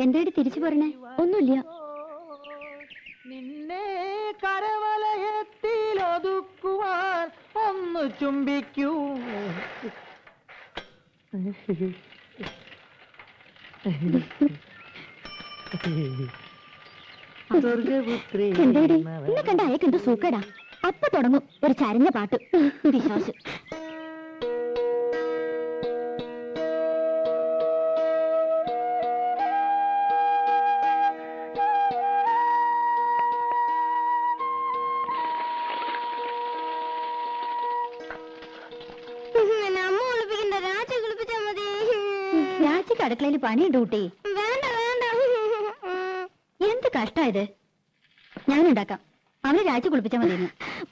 എന്തായിട്ട് തിരിച്ചു പറഞ്ഞേ? ഒന്നുമില്ല. നിന്നെ കരവലയത്തിലൊതുക്കുവാൻ ഒന്ന് ചുംബിക്കൂ. എന്താടി എന്നെ കണ്ട അയക്ക് എന്തോ സൂക്കേടാ. അപ്പൊ തുടങ്ങും ഒരു ചരഞ്ഞ പാട്ട്. വിശ്വാസം രാജിക്ക് അടുക്കളയിൽ പണിയുണ്ട് കുട്ടി. എന്ത് കഷ്ടായത്. ഞാനുണ്ടാക്കാം. അവനെ രാജി കുളിപ്പിച്ചാൽ മതി.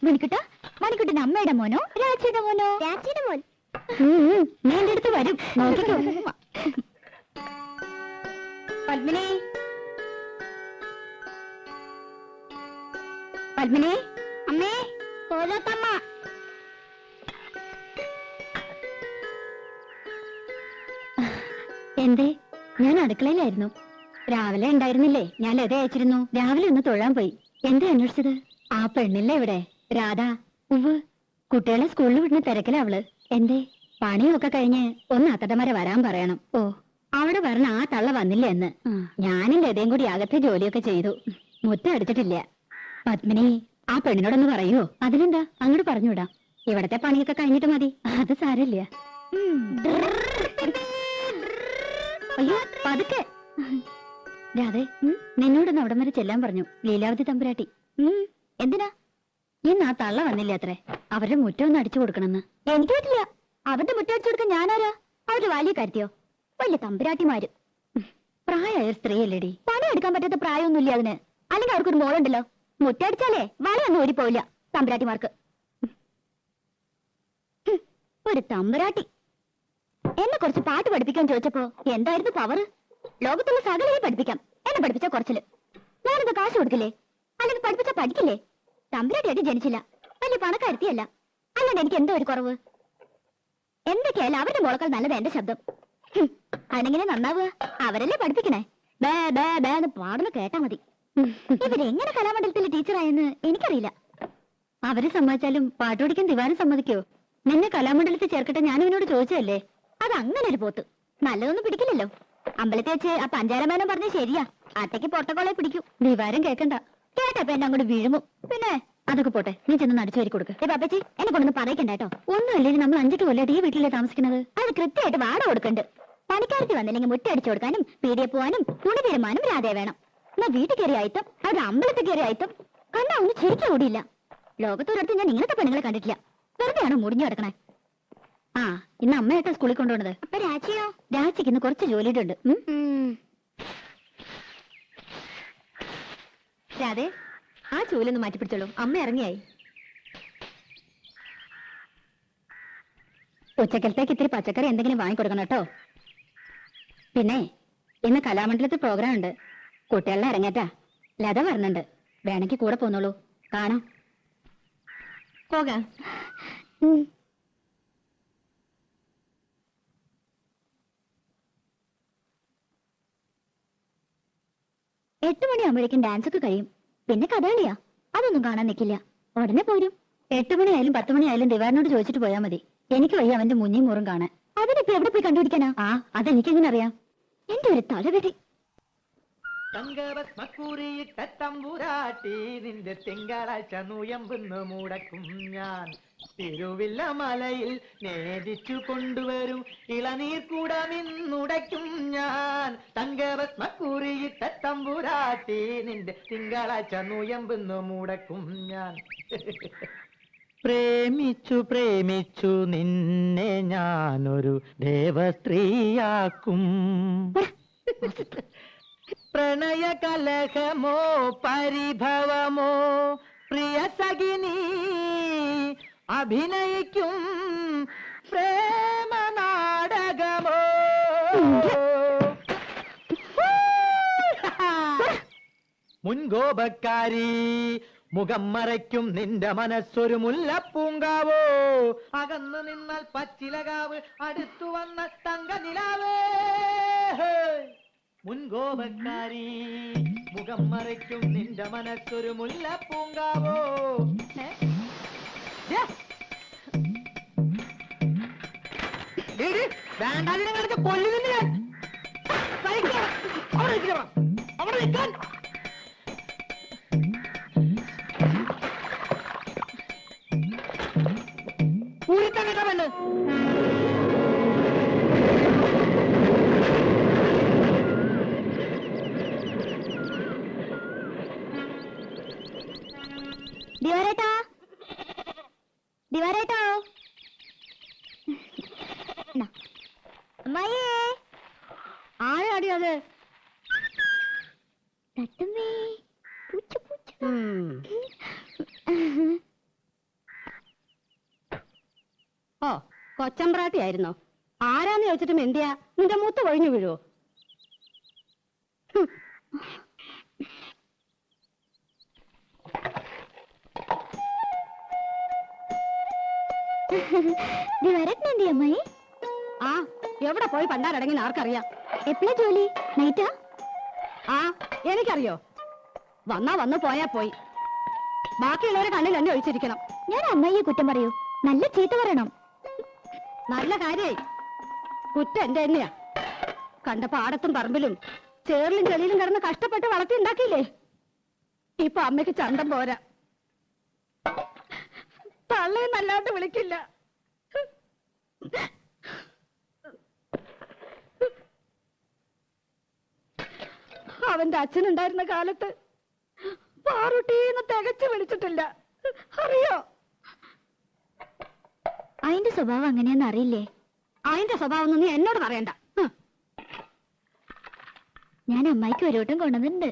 മണിക്കുട്ടാ, മണിക്കുട്ടിന്റെ അമ്മയുടെ മോനോ രാജിയുടെ മോനോ? രാജിയുടെ മോൻ. നീ എന്റെ അടുത്ത് വരും. നോക്കിക്കോ. പത്മിനി, പത്മിനി, അമ്മേ, പോലത്തമ്മ. എന്തേ? ഞാൻ അടുക്കളയിലായിരുന്നു. രാവിലെ ഉണ്ടായിരുന്നില്ലേ? ഞാൻ ലത അയച്ചിരുന്നു. രാവിലെ ഒന്ന് തൊഴാൻ പോയി. എന്താ അന്വേഷിച്ചത്? ആ പെണ്ണില്ലേ ഇവിടെ, രാധ. ഉവ്, കുട്ടികളെ സ്കൂളിൽ വിടുന്ന തിരക്കിലാ അവള്. എന്തേ? പണിയൊക്കെ കഴിഞ്ഞ് ഒന്ന് അത്തടമര വരാൻ പറയണം. ഓ, അവിടെ പറഞ്ഞ ആ തള്ള വന്നില്ല എന്ന്. ഞാനും ലതയും കൂടി അകത്തെ ജോലിയൊക്കെ ചെയ്തു. മുറ്റം അടിച്ചിട്ടില്ല. പത്മിനി, ആ പെണ്ണിനോടൊന്ന് പറയോ? അതിനെന്താ, അങ്ങോട്ട് പറഞ്ഞുവിടാം. ഇവിടത്തെ പണിയൊക്കെ കഴിഞ്ഞിട്ട് മതി. അത് സാരമില്ല. അയ്യോ, പതുക്കെ. രാധേ, നിന്നോടൊന്ന് അവിടം വരെ ചെല്ലാൻ പറഞ്ഞു ലീലാവതി തമ്പുരാട്ടി. എന്തിനാ? ഇന്ന് ആ തള്ള വന്നില്ല അത്രേ. അവരുടെ മുറ്റം ഒന്ന് അടിച്ചു കൊടുക്കണമെന്ന്. എനിക്ക് പറ്റില്ല. അവരുടെ മുറ്റം അടിച്ചു കൊടുക്കാൻ ഞാനാരാ? അവരുടെ വലിയ കാര്യത്തിയോ? വലിയ തമ്പുരാട്ടിമാര്. പ്രായമായ സ്ത്രീയല്ലേടി. പണിയെടുക്കാൻ പറ്റാത്ത പ്രായമൊന്നുമില്ല അതിന്. അല്ലെങ്കിൽ അവർക്കൊരു മോളുണ്ടല്ലോ. മുറ്റടിച്ചാലേ വളയൊന്നും ഓടിപ്പോവില്ല തമ്പുരാട്ടിമാർക്ക്. ഒരു തമ്പുരാട്ടി എന്നെ കുറച്ച് പാട്ട് പഠിപ്പിക്കാൻ ചോദിച്ചപ്പോ എന്തായിരുന്നു പവർ? ലോകത്തുള്ള സകലയെ പഠിപ്പിക്കാം. എന്നെ പഠിപ്പിച്ച കുറച്ചില്. ഞാനെന്താ കാശ് കൊടുക്കില്ലേ? അല്ലെങ്കിൽ പഠിപ്പിച്ച പഠിക്കില്ലേ? തമ്പുരാട്ടിയായിട്ട് ജനിച്ചില്ല. വലിയ പണക്കാരുത്തിയല്ല. അല്ലാണ്ട് എനിക്ക് എന്തോ ഒരു കുറവ്. എന്തൊക്കെയായാലും അവരുടെ മോളക്കാൾ നല്ലത് എന്റെ ശബ്ദം. അതെങ്ങനെ നന്നാവുക? അവരല്ലേ പഠിപ്പിക്കണേ. ബേ ബേ ബേ എന്ന് പാടുന്ന കേട്ടാ മതി. ഇവരെങ്ങനെ കലാമണ്ഡലത്തിലെ ടീച്ചറായെന്ന് എനിക്കറിയില്ല. അവര് സമ്മതിച്ചാലും പാട്ട് പഠിക്കാൻ ദിവാരം സമ്മതിക്കോ? നിന്നെ കലാമണ്ഡലത്തിൽ ചേർക്കട്ടെ ഞാൻ ഇവനോട് ചോദിച്ചതല്ലേ. അത് അങ്ങനെ ഒരു പോത്ത്. നല്ലതൊന്നും പിടിക്കില്ലല്ലോ. അമ്പലത്തിൽ വെച്ച് ആ പഞ്ചാരമാനം പറഞ്ഞ ശരിയാ. അത്തേക്ക് പൊട്ടക്കോളെ പിടിക്കൂ. ദിവാരം കേക്കണ്ട. കേട്ടപ്പോ എന്നെ അങ്ങോട്ട് വീഴുമോ? പിന്നെ അതൊക്കെ പോട്ടെ, നീ ചെന്ന് അടിച്ചു വരി കൊടുക്ക്. പാപ്പച്ചി, എന്നെ കൊണ്ടൊന്ന് പറയിക്കണ്ട കേട്ടോ. ഒന്നുമല്ലേ, നമ്മൾ 5 കൊല്ലമായിട്ട് ഈ വീട്ടിലെ താമസിക്കുന്നത്. അത് കൃത്യമായിട്ട് വാട കൊടുക്കണ്ട്. പണിക്കാരത്തി വന്നില്ലെങ്കിൽ മുറ്റടിച്ചു കൊടുക്കാനും പീടിയെ പോവാനും തുണി തീരുമാനം രാധേ വേണം. എന്നാ വീട്ടിൽ കയറി ആയിത്തം, അവിടെ അമ്പലത്തിൽ കയറി ആയിത്തം. കണ്ടാ ഒന്നും ശരിക്കും ഓടിയില്ല. ലോകത്തൊരിടത്ത് ഞാൻ ഇങ്ങനത്തെ പെണ്ണുങ്ങളെ കണ്ടിട്ടില്ല. വെറുതെയാണോ മുടിഞ്ഞു കിടക്കണേ? ആ, ഇന്ന് അമ്മയായിട്ടാ സ്കൂളിൽ കൊണ്ടുപോണത്. അപ്പൊ രാജിയോ? രാജിക്ക് ഇന്ന് കുറച്ച് ജോലിയുടെ ഉണ്ട്. രാധേ, ആ ചൂലൊന്ന് മാറ്റിപ്പിടിച്ചോളൂ. അമ്മ ഇറങ്ങിയായി. ഉച്ചക്കലത്തേക്ക് ഇത്തിരി പച്ചക്കറി എന്തെങ്കിലും വാങ്ങിക്കൊടുക്കണം കേട്ടോ. പിന്നെ ഇന്ന് കലാമണ്ഡലത്തിൽ പ്രോഗ്രാം ഉണ്ട്. കുട്ടികളുടെ ഇറങ്ങേറ്റാ. ലത വരുന്നുണ്ട്. വേണമെങ്കിൽ കൂടെ പോന്നോളൂ. കാണാം. പോകാം. 8 മണിയാകുമ്പോഴേക്കും ഡാൻസ് ഒക്കെ കഴിയും. പിന്നെ കഥകളിയാ. അതൊന്നും കാണാൻ നിൽക്കില്ല. ഉടനെ പോരും. 8 മണിയായാലും 10 മണിയായാലും ദിവാരനോട് ചോദിച്ചിട്ട് പോയാൽ മതി. എനിക്ക് വയ്യ അവന്റെ മുന്നിൽ മൂറും കാണാൻ. അതിനിപ്പോ എവിടെ പോയി കണ്ടുപിടിക്കാനാ? ആ, അതെനിക്കെങ്ങനെ അറിയാം? എന്റെ ഒരു തലവെടി. തങ്കഭസ്മക്കുറിയിട്ട തമ്പുരാട്ടി നിന്റെ തിങ്കളാഴ്ച നുയമ്പെന്ന് മുടക്കും ഞാൻ. തിരുവില്ല മലയിൽ നേദിച്ചു കൊണ്ടുവരും ഇളനീർ കൂടമിന്നുടയ്ക്കും ഞാൻ. തങ്കഭസ്മക്കുറിയിട്ട തമ്പുരാട്ടി നിന്റെ തിങ്കളാഴ്ച നുയമ്പെന്ന് മുടക്കും ഞാൻ. പ്രേമിച്ചു പ്രേമിച്ചു നിന്നെ ഞാനൊരു ദേവസ്ത്രീയാക്കും. പ്രണയ കലഹമോ പരിഭവമോ പ്രിയ സഖിനി അഭിനയിക്കും പ്രേമ നാടകമോ. മുൻകോപക്കാരി മുഖം മറയ്ക്കും നിന്റെ മനസ്സൊരു മുല്ലപ്പൂങ്കാവോ, അകന്നു നിന്നാൽ പച്ചിലകാവ്, അടുത്തു വന്നാൽ തങ്ക നിലാവേ. മുൻകോപക്കാരി, മുഖം മറയ്ക്കും നിന്റെ മനസ്സൊരു മുല്ലപ്പൂങ്കാവോ. വേണ്ടാതിനെ കൊല്ലുന്നില്ല ഞാൻ. അവിടെ നിൽക്കാൻ. ഊരിത്താൻ കേട്ടാ പെണ്ണ്. ദിവാരേട്ടാ, ദിവാരേട്ടാ, അമ്മായിയേ. ആരാടി അത്? തട്ടുമ്മേ, പൂച്ച പൂച്ച. ഓ, കൊച്ചമ്പ്രാട്ടി ആയിരുന്നോ? ആരാന്ന് ചോദിച്ചിട്ടും എന്തിയാ? നിന്റെ മൂത്ത് കൊഴിഞ്ഞു വീഴുവോ? ദിവാരേട്ടൻ എന്തി അമ്മായി? ആ, എവിടെ പോയി പണ്ടാരടങ്ങി ആർക്കറിയാം? എപ്പോഴാ ജോലി? നൈറ്റാ? ആ, എനിക്കറിയോ. വന്നാ വന്ന് പോയാ പോയി. ബാക്കിയുള്ളവരെ കണ്ണിൽ എന്നെ ഒഴിച്ചിരിക്കണം. ഞാൻ അമ്മായിയെ കുറ്റം പറയൂ? നല്ല ചീത്ത പറയണം. നല്ല കാര്യായി. കുറ്റം എന്റെ തന്നെയാ. കണ്ട പാടത്തും പറമ്പിലും ചേറിലും ചെളിയിലും കിടന്ന് കഷ്ടപ്പെട്ട് വളർത്തി ഉണ്ടാക്കിയില്ലേ? ഇപ്പൊ അമ്മയ്ക്ക് ചന്തം പോരാ. തള്ളയും നല്ലാണ്ട് വിളിക്കില്ല. അവന്റെ അച്ഛനുണ്ടായിരുന്ന കാലത്ത് പാറുട്ടീന്ന് തികച്ചു വിളിച്ചിട്ടില്ല. അറിയോ? അതിന്റെ സ്വഭാവം അങ്ങനെയാന്ന് അറിയില്ലേ? അതിന്റെ സ്വഭാവം നീ എന്നോട് പറയണ്ട. ഞാൻ അമ്മായിക്ക് ഒരു വട്ടം കൊണ്ടുവന്നിട്ടുണ്ട്.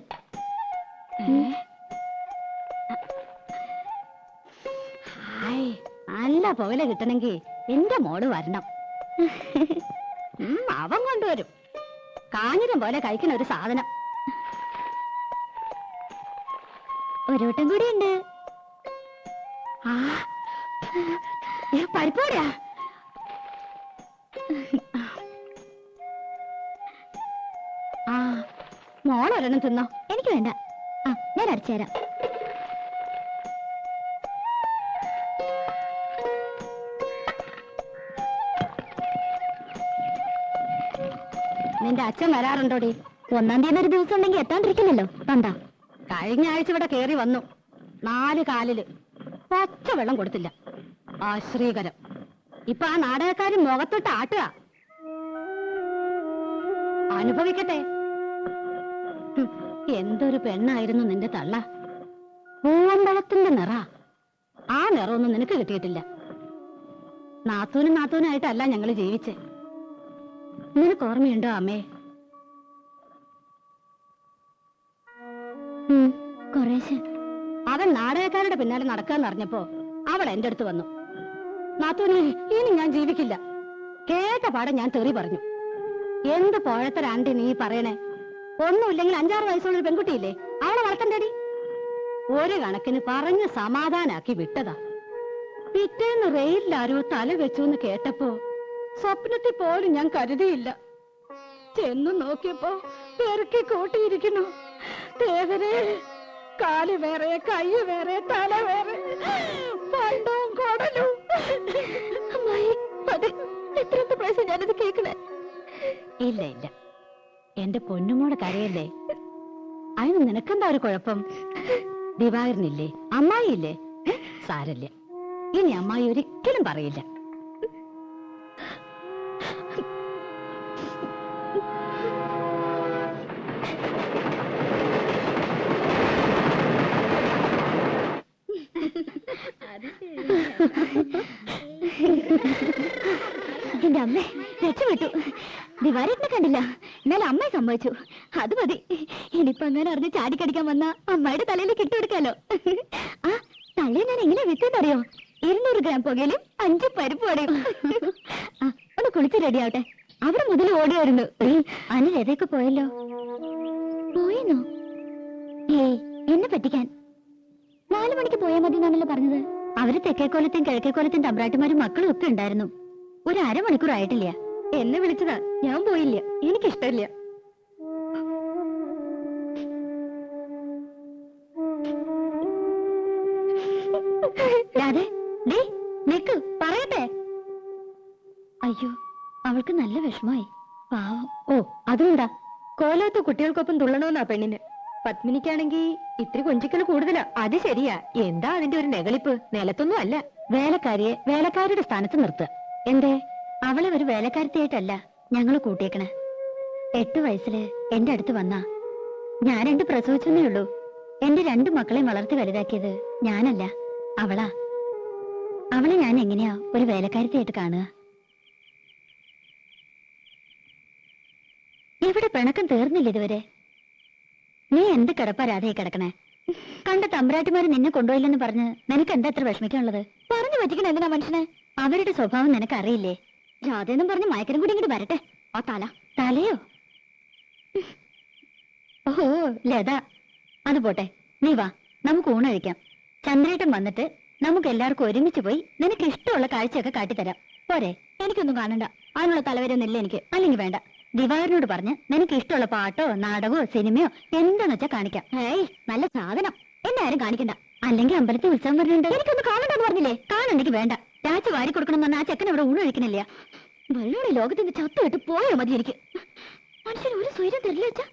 നല്ല പുകല കിട്ടണമെങ്കിൽ എന്റെ മോള് വരണം. അവൻ കൊണ്ടുവരും. കാഞ്ഞിരം പോലെ കഴിക്കുന്ന ഒരു സാധനം. ഒരു വട്ടം കൂടി ഉണ്ട്. പരിപ്പോടാ. ആ, മോളൊരെണ്ണം തിന്നോ. എനിക്ക് വേണ്ട. ആ, ഞാൻ അടിച്ചു തരാം. നിന്റെ അച്ഛൻ വരാറുണ്ടോടി? 1-ാം തീയതി ഒരു ദിവസം ഉണ്ടെങ്കിൽ എത്താണ്ടിരിക്കില്ലല്ലോ. കണ്ടാ, കഴിഞ്ഞ ആഴ്ച ഇവിടെ കേറി വന്നു. 4 കാലില് പച്ച വെള്ളം കൊടുത്തില്ല. ആശ്രീകരം. ഇപ്പൊ ആ നാടകക്കാരി മുഖത്തൊട്ട് ആട്ടുക. അനുഭവിക്കട്ടെ. എന്തൊരു പെണ്ണായിരുന്നു നിന്റെ തള്ള. പൂവമ്പളത്തിന്റെ നിറ. ആ നിറമൊന്നും നിനക്ക് കിട്ടിയിട്ടില്ല. നാത്തൂനായിട്ടല്ല ഞങ്ങള് ജീവിച്ചേ. നിനക്ക് ഓർമ്മയുണ്ടോ അമ്മേ? കുറേശ്ശെ. അവൻ നാടകക്കാരുടെ പിന്നാലെ നടക്കാന്ന് അറിഞ്ഞപ്പോ അവൾ എന്റെ അടുത്ത് വന്നു. നാത്തൂനെ, ഇനി ഞാൻ ജീവിക്കില്ല. കേട്ട പാടം ഞാൻ തെറി പറഞ്ഞു. എന്ത് പോഴത്തരാണ്ടി നീ പറയണേ? ഒന്നുമില്ലെങ്കിൽ 5-6 വയസ്സുള്ളൊരു പെൺകുട്ടിയില്ലേ, അവളെ വളർത്തണ്ടേടി. ഒരു കണക്കിന് പറഞ്ഞ് സമാധാനാക്കി വിട്ടതാ. പിറ്റേന്ന് റെയിലാരോ തല വെച്ചു എന്ന് കേട്ടപ്പോ സ്വപ്നത്തിൽ പോലും ഞാൻ കരുതിയില്ല. ചെന്നു നോക്കിയപ്പോ പെറുക്കി കൂട്ടിയിരിക്കുന്നു. ദേവരെ, കാല് വേറെ, കൈ വേറെ, തല വേറെ, പണ്ടവും കൊടലും. അമ്മായി, അതെ, എത്രത്തെ പ്രാവശ്യം ഞാനത് കേൾക്കണേ? ഇല്ല ഇല്ല, എന്റെ പൊന്നുമോടെ കരയല്ലേ. അതിന് നിനക്കെന്താ ഒരു കുഴപ്പം? ദിവാകരനില്ലേ, അമ്മായിയില്ലേ? സാരല്ല, ഇനി അമ്മായി ഒരിക്കലും പറയില്ല. എന്റെ അമ്മ രക്ഷപ്പെട്ടു. ദിവാരേട്ടനെ കണ്ടില്ല, എന്നാലും അമ്മയെ സംഭവിച്ചു. അത് മതി. ഇനിയിപ്പോ അങ്ങനെ അറിഞ്ഞ് ചാടിക്കടിക്കാൻ വന്ന അമ്മയുടെ തലയിൽ കിട്ടുകൊടുക്കാലോ. ആ തള്ളയെ ഞാൻ എങ്ങനെ വിറ്റെന്നറിയോ? 200 ഗ്രാം പുകയിലും 5 പരിപ്പ് വടയും. ആ, ഒന്ന് കുളിച്ച് റെഡിയാവട്ടെ. അവിടെ മുതൽ ഓടിയായിരുന്നു. അനിൽ രഥയൊക്കെ പോയല്ലോ. പോയെന്നോ? ഏയ്, എന്നെ പറ്റിക്കാൻ. 4 മണിക്ക് പോയാൽ മതി എന്നാണല്ലോ പറഞ്ഞത്. അവര് തെക്കേക്കോലത്തും കിഴക്കേക്കോലത്തും തമ്പ്രാട്ടിമാരും മക്കളും ഒക്കെ ഉണ്ടായിരുന്നു. ഒരു അരമണിക്കൂർ ആയിട്ടില്ല. എന്നെ വിളിച്ചതാ, ഞാൻ പോയില്ല. എനിക്കിഷ്ടമില്ല. നിക്ക് പറയട്ടെ. അയ്യോ, അവൾക്ക് നല്ല വിഷമായി. പാവം. ഓ അതുകൊണ്ടാ, കോലത്ത് കുട്ടികൾക്കൊപ്പം തുള്ളണമെന്നാ പെണ്ണിന്. പത്മിനിക്കാണെങ്കി ഇത്തിരി കൊഞ്ചിക്കല് കൂടുതലാ. അത് ശരിയാ. എന്താ അതിന്റെ ഒരു നെകളിപ്പ്? നിലത്തൊന്നും അല്ല. വേലക്കാരിയെ വേലക്കാരുടെ സ്ഥാനത്ത് നിർത്തുക. എന്തേ? അവളെ ഒരു വേലക്കാരത്തിയായിട്ടല്ല ഞങ്ങള് കൂട്ടിയേക്കണേ. 8 വയസ്സില് എന്റെ അടുത്ത് വന്നാ. ഞാൻ 2 പ്രസവിച്ചെന്നേ ഉള്ളൂ. എന്റെ 2 മക്കളെയും വളർത്തി വലുതാക്കിയത് ഞാനല്ല, അവളാ. അവളെ ഞാൻ എങ്ങനെയാ ഒരു വേലക്കാരത്തിയായിട്ട് കാണുക? ഇവിടെ പിണക്കം തീർന്നില്ല ഇതുവരെ. നീ എന്ത് കിടപ്പാ രാധയെ കിടക്കണേ? കണ്ട തമ്പ്രാട്ടിമാര് നിന്നെ കൊണ്ടുപോയില്ലെന്ന് പറഞ്ഞ് നിനക്ക് എന്താ എത്ര വിഷമിക്കാനുള്ളത്? പറഞ്ഞു പറ്റിക്കണ എന്തിനാ മനുഷ്യനെ? അവരുടെ സ്വഭാവം നിനക്ക് അറിയില്ലേ? രാധയെന്നും പറഞ്ഞ് മയക്കരം കൂടി ഇങ്ങോട്ട് വരട്ടെ. ആ തലയോ? ഓഹോ ലത, അത് പോട്ടെ. നീ വാ, നമുക്ക് ഊണ് കഴിക്കാം. ചന്ദ്രേട്ടൻ വന്നിട്ട് നമുക്ക് എല്ലാവർക്കും ഒരുമിച്ച് പോയി നിനക്ക് ഇഷ്ടമുള്ള കാഴ്ചയൊക്കെ കാട്ടിത്തരാം. പോരെ? എനിക്കൊന്നും കാണണ്ട. അതിനുള്ള തലവരൊന്നുമില്ല എനിക്ക്. അല്ലെങ്കിൽ വേണ്ട. ദിവാകരനോട് പറഞ്ഞ് നിനക്ക് ഇഷ്ടമുള്ള പാട്ടോ നാടകമോ സിനിമയോ എന്താന്ന് വെച്ചാ കാണിക്കാം. ഏയ് നല്ല സാധനം. എന്നെ ആരും കാണിക്കണ്ട. അല്ലെങ്കിൽ അമ്പലത്തിൽ ഉത്സവം വരുന്നുണ്ട്. എനിക്കൊന്ന് കാണണ്ടെന്ന് പറഞ്ഞില്ലേ? കാണണ്ടെങ്കിൽ വേണ്ട. രാജ വാരി കൊടുക്കണം എന്ന് പറഞ്ഞാൽ ആ ചെക്കൻ അവിടെ ഊണ് കഴിക്കണില്ല. വെള്ളോടെ ലോകത്തിന്റെ ചത്തു വിട്ട് പോയോ മതി എനിക്ക്. മനുഷ്യന് ഒരു സ്വൈര്യം തരില്ല വെച്ചാ.